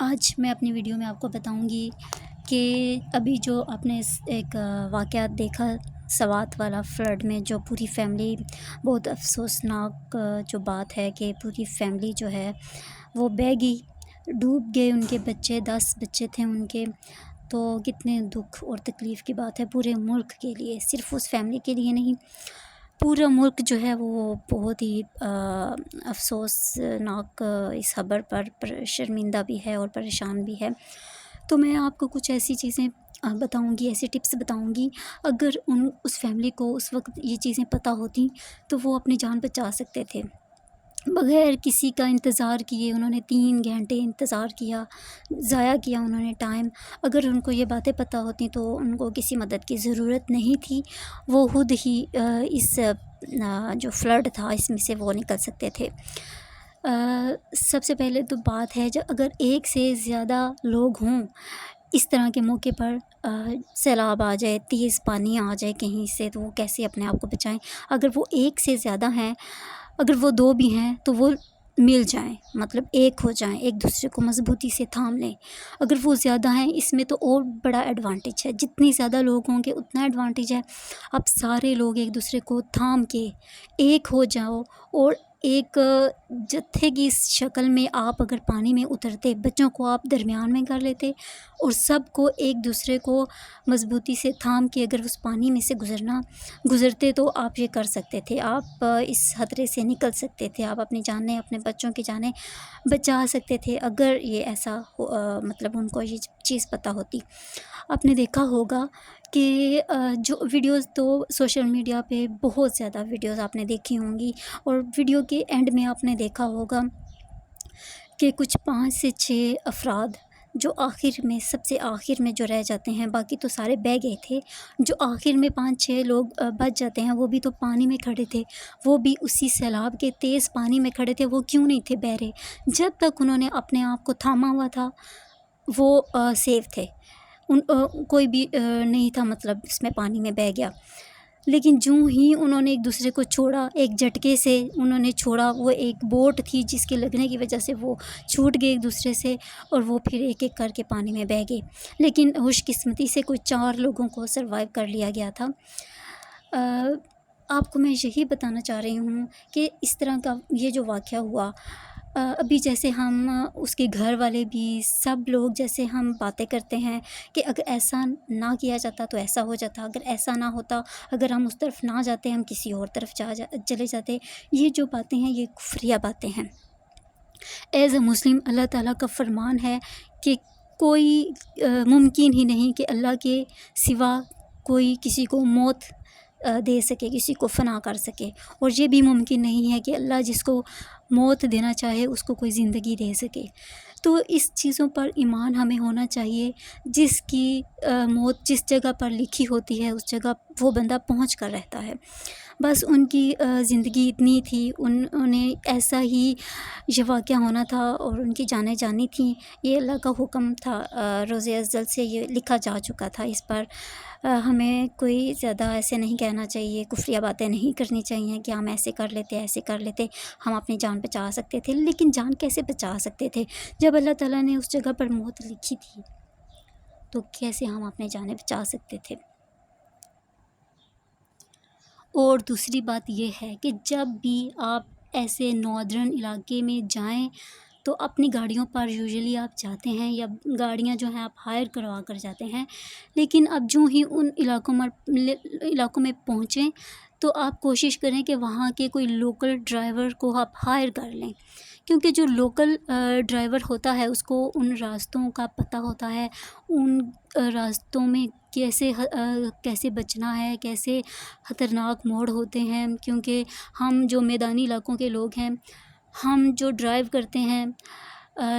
آج میں اپنی ویڈیو میں آپ کو بتاؤں گی کہ ابھی جو آپ نے ایک واقعہ دیکھا سوات والا فلڈ میں، جو پوری فیملی، بہت افسوسناک جو بات ہے کہ پوری فیملی جو ہے وہ بہہ گئی، ڈوب گئے، ان کے بچے 10 بچے تھے ان کے. تو کتنے دکھ اور تکلیف کی بات ہے پورے ملک کے لیے، صرف اس فیملی کے لیے نہیں، پورا ملک جو ہے وہ بہت ہی افسوسناک اس خبر پر شرمندہ بھی ہے اور پریشان بھی ہے. تو میں آپ کو کچھ ایسی چیزیں بتاؤں گی، ایسی ٹپس بتاؤں گی، اگر اس فیملی کو اس وقت یہ چیزیں پتہ ہوتی تو وہ اپنی جان بچا سکتے تھے. بغیر کسی کا انتظار کیے انہوں نے 3 گھنٹے انتظار کیا، ضائع کیا انہوں نے ٹائم. اگر ان کو یہ باتیں پتہ ہوتی تو ان کو کسی مدد کی ضرورت نہیں تھی، وہ خود ہی اس جو فلڈ تھا اس میں سے وہ نکل سکتے تھے. سب سے پہلے تو بات ہے، اگر ایک سے زیادہ لوگ ہوں اس طرح کے موقع پر، سیلاب آ جائے، تیز پانی آ جائے کہیں سے، تو وہ کیسے اپنے آپ کو بچائیں. اگر وہ ایک سے زیادہ ہیں، اگر وہ 2 بھی ہیں تو وہ مل جائیں، مطلب ایک ہو جائیں، ایک دوسرے کو مضبوطی سے تھام لیں. اگر وہ زیادہ ہیں اس میں تو اور بڑا ایڈوانٹیج ہے، جتنی زیادہ لوگ ہوں گے اتنا ایڈوانٹیج ہے. اب سارے لوگ ایک دوسرے کو تھام کے ایک ہو جاؤ، اور ایک جتھے کی شکل میں آپ اگر پانی میں اترتے، بچوں کو آپ درمیان میں کر لیتے اور سب کو ایک دوسرے کو مضبوطی سے تھام کے اگر اس پانی میں سے گزرتے تو آپ یہ کر سکتے تھے، آپ اس خطرے سے نکل سکتے تھے، آپ اپنی جانیں، اپنے بچوں کی جانیں بچا سکتے تھے، اگر یہ ایسا مطلب ان کو یہ چیز پتہ ہوتی. آپ نے دیکھا ہوگا کہ جو ویڈیوز تو سوشل میڈیا پہ بہت زیادہ ویڈیوز آپ نے دیکھی ہوں گی، اور ویڈیو کے اینڈ میں آپ نے دیکھا ہوگا کہ کچھ 5 سے 6 افراد جو آخر میں، سب سے آخر میں جو رہ جاتے ہیں، باقی تو سارے بہہ گئے تھے، جو آخر میں 5-6 لوگ بچ جاتے ہیں وہ بھی تو پانی میں کھڑے تھے، وہ بھی اسی سیلاب کے تیز پانی میں کھڑے تھے. وہ کیوں نہیں تھے بہ رہے؟ جب تک انہوں نے اپنے آپ کو تھاما ہوا تھا وہ سیف تھے، کوئی بھی نہیں تھا مطلب اس میں پانی میں بہہ گیا. لیکن جو ہی انہوں نے ایک دوسرے کو چھوڑا، ایک جھٹکے سے انہوں نے چھوڑا، وہ ایک بوٹ تھی جس کے لگنے کی وجہ سے وہ چھوٹ گئے ایک دوسرے سے، اور وہ پھر ایک ایک کر کے پانی میں بہہ گئے. لیکن خوش قسمتی سے کوئی 4 لوگوں کو سروائیو کر لیا گیا تھا. آپ کو میں یہی بتانا چاہ رہی ہوں کہ اس طرح کا یہ جو واقعہ ہوا، ابھی جیسے ہم اس کے گھر والے بھی سب لوگ جیسے ہم باتیں کرتے ہیں کہ اگر ایسا نہ کیا جاتا تو ایسا ہو جاتا، اگر ایسا نہ ہوتا، اگر ہم اس طرف نہ جاتے، ہم کسی اور طرف چلے جاتے. یہ جو باتیں ہیں یہ کفریہ باتیں ہیں. ایز اے مسلم اللہ تعالیٰ کا فرمان ہے کہ کوئی ممکن ہی نہیں کہ اللہ کے سوا کوئی کسی کو موت دے سکے، کسی کو فنا کر سکے، اور یہ بھی ممکن نہیں ہے کہ اللہ جس کو موت دینا چاہے اس کو کوئی زندگی دے سکے. تو اس چیزوں پر ایمان ہمیں ہونا چاہیے. جس کی موت جس جگہ پر لکھی ہوتی ہے اس جگہ وہ بندہ پہنچ کر رہتا ہے. بس ان کی زندگی اتنی تھی، انہیں ایسا ہی یہ واقعہ ہونا تھا اور ان کی جانیں جانی تھیں. یہ اللہ کا حکم تھا، روز ازل سے یہ لکھا جا چکا تھا. اس پر ہمیں کوئی زیادہ ایسے نہیں کہنا چاہیے، کفریہ باتیں نہیں کرنی چاہیے کہ ہم ایسے کر لیتے، ایسے کر لیتے، ہم اپنی جان بچا سکتے تھے. لیکن جان کیسے بچا سکتے تھے جب اللہ تعالیٰ نے اس جگہ پر موت لکھی تھی؟ تو کیسے ہم اپنے جانیں بچا سکتے تھے؟ اور دوسری بات یہ ہے کہ جب بھی آپ ایسے ناردرن علاقے میں جائیں تو اپنی گاڑیوں پر یوزلی آپ جاتے ہیں، یا گاڑیاں جو ہیں آپ ہائر کروا کر جاتے ہیں. لیکن اب جو ہی ان علاقوں میں پہنچیں تو آپ کوشش کریں کہ وہاں کے کوئی لوکل ڈرائیور کو آپ ہائر کر لیں، کیونکہ جو لوکل ڈرائیور ہوتا ہے اس کو ان راستوں کا پتہ ہوتا ہے، ان راستوں میں کیسے بچنا ہے، کیسے خطرناک موڑ ہوتے ہیں. کیونکہ ہم جو میدانی علاقوں کے لوگ ہیں، ہم جو ڈرائیو کرتے ہیں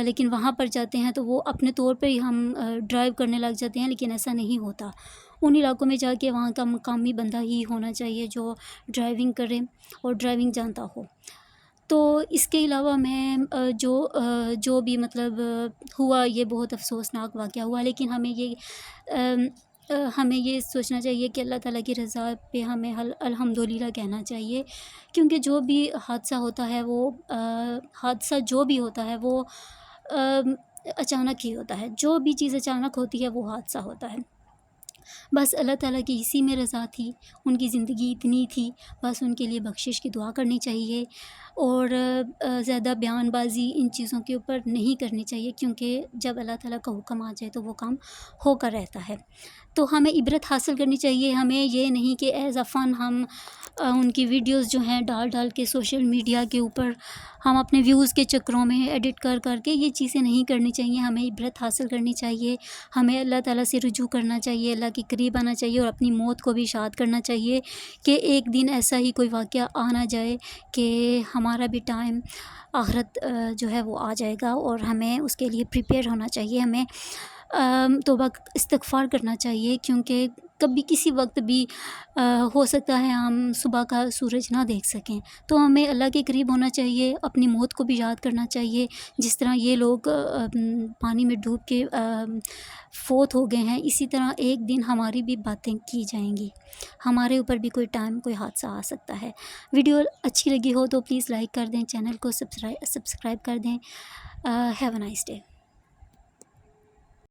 لیکن وہاں پر جاتے ہیں تو وہ اپنے طور پہ ہی ہم ڈرائیو کرنے لگ جاتے ہیں، لیکن ایسا نہیں ہوتا. ان علاقوں میں جا کے وہاں کا مقامی بندہ ہی ہونا چاہیے جو ڈرائیونگ کرے اور ڈرائیونگ جانتا ہو. تو اس کے علاوہ میں جو بھی مطلب ہوا، یہ بہت افسوسناک واقعہ ہوا، لیکن ہمیں یہ سوچنا چاہیے کہ اللہ تعالیٰ کی رضا پہ ہمیں الحمدللہ کہنا چاہیے. کیونکہ جو بھی حادثہ ہوتا ہے وہ اچانک ہی ہوتا ہے، جو بھی چیز اچانک ہوتی ہے وہ حادثہ ہوتا ہے۔ بس اللہ تعالیٰ کی اسی میں رضا تھی، ان کی زندگی اتنی تھی، بس ان کے لیے بخشش کی دعا کرنی چاہیے، اور زیادہ بیان بازی ان چیزوں کے اوپر نہیں کرنی چاہیے، کیونکہ جب اللہ تعالیٰ کا حکم آ جائے تو وہ کام ہو کر رہتا ہے۔ تو ہمیں عبرت حاصل کرنی چاہیے، ہمیں یہ نہیں کہ ایز اے فن ہم ان کی ویڈیوز جو ہیں ڈال کے سوشل میڈیا کے اوپر ہم اپنے ویوز کے چکروں میں ایڈٹ کر کے یہ چیزیں نہیں کرنی چاہیے۔ ہمیں عبرت حاصل کرنی چاہیے، ہمیں اللہ تعالیٰ سے رجوع کرنا چاہیے، اللہ کے قریب آنا چاہیے، اور اپنی موت کو بھی اشاد کرنا چاہیے کہ ایک دن ایسا ہی کوئی واقعہ آ نہ جائے کہ ہمارا بھی ٹائم آخرت جو ہے وہ آ جائے گا، اور ہمیں اس کے لیے پریپیئر ہونا چاہیے، ہمیں توبہ استغفار کرنا چاہیے، کیونکہ کبھی کسی وقت بھی ہو سکتا ہے ہم صبح کا سورج نہ دیکھ سکیں، تو ہمیں اللہ کے قریب ہونا چاہیے، اپنی موت کو بھی یاد کرنا چاہیے۔ جس طرح یہ لوگ پانی میں ڈوب کے فوت ہو گئے ہیں، اسی طرح ایک دن ہماری بھی باتیں کی جائیں گی، ہمارے اوپر بھی کوئی حادثہ آ سکتا ہے۔ ویڈیو اچھی لگی ہو تو پلیز لائک کر دیں، چینل کو سبسکرائب کر دیں۔ Have a nice day.